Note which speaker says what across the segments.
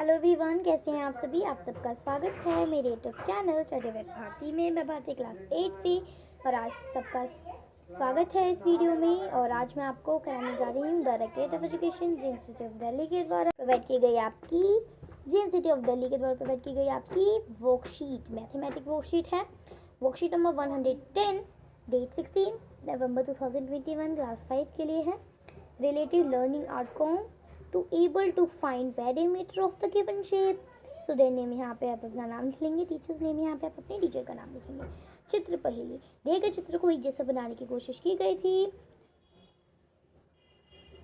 Speaker 1: Hello everyone, कैसे हैं आप सभी। आप सबका स्वागत है मेरे YouTube channel study with Bharti में। मैं भारती क्लास 8 से और आज सबका स्वागत है इस वीडियो में। और आज मैं आपको कराने जा रही हूँ directorate of education G institute of Delhi के द्वारा प्रोवाइड की गई आपकी वर्कशीट, मैथमेटिक वर्कशीट है। वर्कशीट नंबर 110, डेट 16 नवंबर 2021, क्लास 5 के लिए है। Relative learning outcome to able to find perimeter of the given shape। Student name यहाँ पे आप अपना नाम लिखेंगे, टीचर्स नेम यहाँ पे आप अपने टीचर का नाम लिखेंगे। चित्र पहली, दिए गए चित्र को एक जैसा बनाने की कोशिश की गई थी,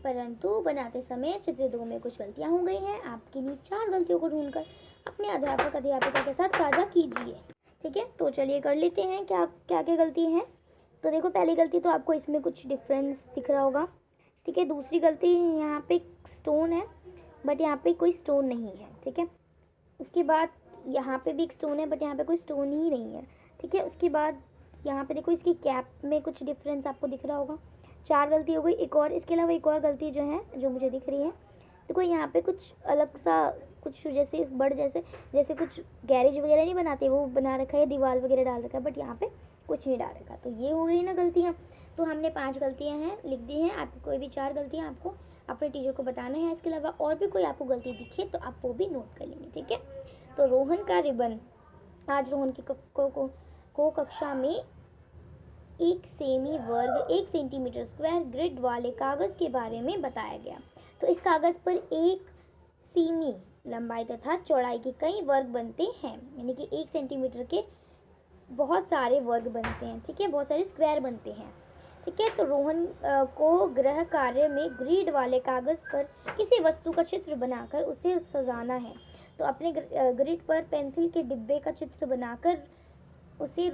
Speaker 1: परंतु बनाते समय चित्र 2 में कुछ गलतियां हो गई हैं। आपकी इन 4 गलतियों को ढूंढकर अपने अध्यापिका के साथ साझा कीजिए। ठीक है, तो चलिए कर लेते हैं क्या क्या क्या गलती है। तो देखो, पहली गलती तो आपको इसमें कुछ डिफरेंस दिख रहा होगा। ठीक है, दूसरी गलती यहाँ पे स्टोन है बट यहाँ पे कोई स्टोन नहीं है। ठीक है, उसके बाद यहाँ पे भी एक स्टोन है बट यहाँ पे कोई स्टोन ही नहीं है। ठीक है, उसके बाद यहाँ पे देखो, इसकी कैप में कुछ डिफरेंस आपको दिख रहा होगा। 4 गलती हो गई। एक और इसके अलावा एक और गलती जो है, जो मुझे दिख रही है, देखो यहाँ पे कुछ अलग सा कुछ जैसे इस बर्ड जैसे कुछ गैरेज वगैरह नहीं बनाते, वो बना रखा है, दीवार वगैरह डाल रखा है, बट यहाँ पे कुछ नहीं डाल रखा। तो ये हो गई ना गलतियाँ। तो हमने 5 गलतियाँ हैं लिख दी हैं। आपको कोई भी 4 गलतियाँ आपको अपने टीचर को बताना है। इसके अलावा और भी कोई आपको गलती दिखे तो आप वो भी नोट कर लेंगे। ठीक है, तो रोहन का रिबन, आज रोहन की को कक्षा में 1 सेमी वर्ग 1 सेंटीमीटर स्क्वायर ग्रिड वाले कागज़ के बारे में बताया गया। तो इस कागज़ पर 1 सेमी लंबाई तथा चौड़ाई के कई वर्ग बनते हैं, यानी कि 1 सेंटीमीटर के बहुत सारे वर्ग बनते हैं। ठीक है, बहुत सारे स्क्वायर बनते हैं। ठीक है, तो रोहन को गृह कार्य में ग्रिड वाले कागज़ पर किसी वस्तु का चित्र बनाकर उसे सजाना है। तो अपने ग्रिड पर पेंसिल के डिब्बे का चित्र बनाकर उसे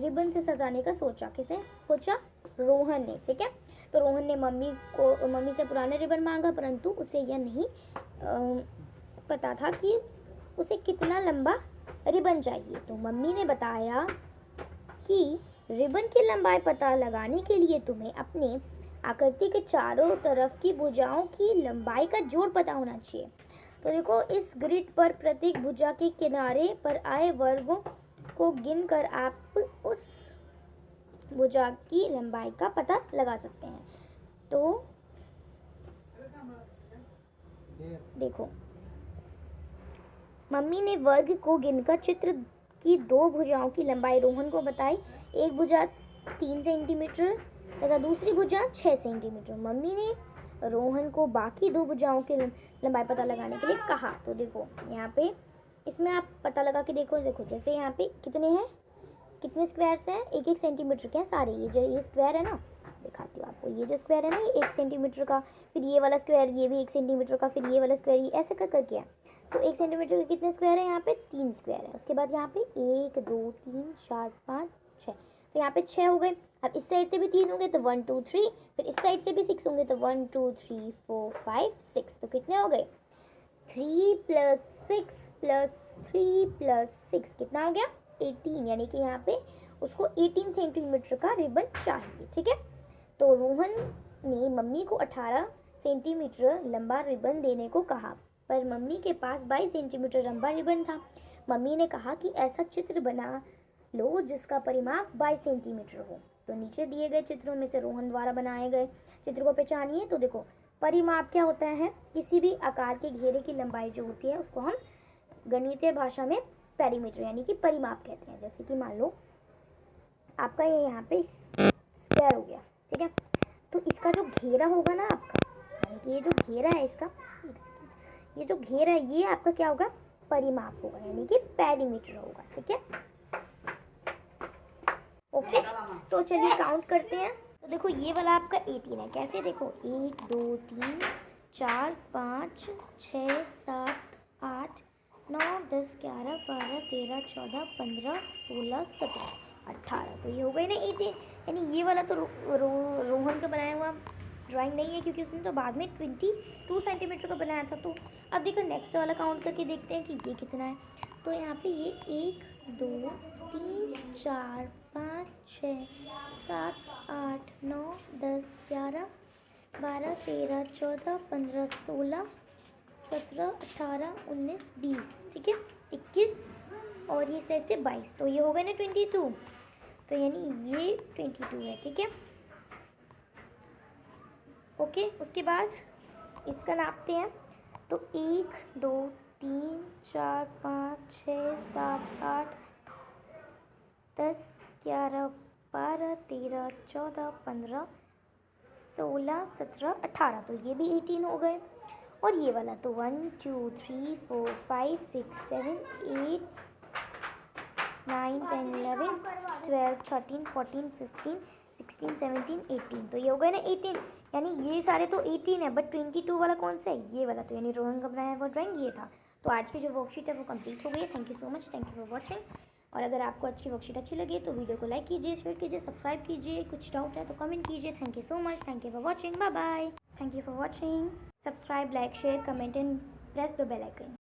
Speaker 1: रिबन से सजाने का सोचा। किसने सोचा? रोहन ने। ठीक है, तो रोहन ने मम्मी से पुराने रिबन मांगा, परंतु उसे यह नहीं पता था कि उसे कितना लंबा रिबन चाहिए। तो मम्मी ने बताया कि रिबन की लंबाई पता लगाने के लिए तुम्हें अपने आकृति के चारों तरफ की भुजाओं की लंबाई का जोड़ पता होना चाहिए। तो देखो, इस ग्रिड पर प्रत्येक भुजा के किनारे पर आए वर्गों को गिनकर आप उस भुजा की लंबाई का पता लगा सकते हैं। तो देखो, मम्मी ने वर्ग को गिनकर चित्र की 2 भुजाओं की लंबाई रोहन को बताई। एक भुजा 3 सेंटीमीटर तथा दूसरी भुजा 6 सेंटीमीटर। मम्मी ने रोहन को बाकी 2 भुजाओं की लंबाई पता लगाने के लिए कहा। तो देखो, यहाँ पे इसमें आप पता लगा के देखो जैसे यहाँ पे कितने स्क्वायर्स हैं, 1-1 सेंटीमीटर के हैं सारे। ये स्क्वायर है ना, दिखाती हूँ आपको। ये जो स्क्वायर है ना, ये 1 सेंटीमीटर का, फिर ये वाला स्क्वायर ये भी 1 सेंटीमीटर का, फिर ये वाला स्क्वायर ये ऐसे कर करके है। तो 1 सेंटीमीटर के कितने स्क्वायर है? यहाँ पे 3 स्क्वायर है। उसके बाद यहाँ पे 1 2 3 4 5 6, तो यहाँ पे 6 हो गए। अब इस साइड से भी 3 होंगे तो 1 2 3, फिर इस साइड से भी 6 होंगे तो 1 2 3 4 5 6। तो कितने हो गए? 3 + 6 + 3 + 6 कितना हो गया? 18। यानी कि यहाँ पे उसको 18 सेंटीमीटर का रिबन चाहिए। ठीक है, तो रोहन ने मम्मी को 18 सेंटीमीटर लंबा रिबन देने को कहा, पर मम्मी के पास 22 सेंटीमीटर लंबा रिबन था। मम्मी ने कहा कि ऐसा चित्र बना लो जिसका परिमाप 22 सेंटीमीटर हो। तो नीचे दिए गए चित्रों में से रोहन द्वारा बनाए गए चित्र को पहचानिए। तो देखो, परिमाप क्या होता है? किसी भी आकार के घेरे की लंबाई जो होती है उसको हम गणितीय भाषा में पेरीमीटर यानी कि परिमाप कहते हैं। जैसे कि मान लो आपका ये यहाँ पे स्क्वायर हो गया। ठीक है, तो इसका जो घेरा होगा ना आपका, यानी कि ये जो घेरा है इसका, ये जो घेरा है ये आपका क्या होगा? परिमाप होगा, यानी कि पेरीमीटर होगा। ठीक है, ओके, तो चलिए काउंट करते हैं। तो देखो, ये वाला आपका 18 है। कैसे? देखो, 1 2 3 4 5 6 7 8 9 10 11 12 13 14 15 16 17 18। तो ये हो गई ना 18। यानी ये वाला तो रोहन का बनाया हुआ ड्राइंग नहीं है, क्योंकि उसने तो बाद में 22 सेंटीमीटर का बनाया था। तो अब देखो, नेक्स्ट वाला काउंट करके देखते हैं कि ये कितना है। तो यहाँ पे ये 1 2 3 4 5 6 7 8 9 10 11 12 13 14 15 16 17, 18, 19, 20, ठीक है, 21 और ये साइड से 22, तो ये हो गया ना 22, तो यानी ये 22 है, ठीक है। ओके, उसके बाद इसका नापते हैं, तो 1, 2, 3, 4, 5, 6, 7, 8, 10, 11, 12, 13, 14, 15, 16, 17, 18, तो ये भी 18 हो गए। और ये वाला तो 1, 2, 3, 4, 5, 6, 7, 8, 9, 10, 11, 12, 13, 14, 15, 16, 17, 18, तो ये हो गए ना 18, यानी ये सारे तो 18 है, बट 22 वाला कौन सा है, ये वाला, तो यानी रोहन का बनाया वो ड्राइंग ये था। तो आज की जो वर्कशीट है वो कंप्लीट हो गई है। Thank you so much, thank you for watching. और अगर आपको आज की वर्कशीट अच्छी लगे तो वीडियो को लाइक कीजिए, शेयर कीजिए, सब्सक्राइब कीजिए, कुछ डाउट है तो कमेंट कीजिए। Thank you so much, thank you for watching, bye bye. Thank you for watching. Subscribe, like, share, comment and press the bell icon.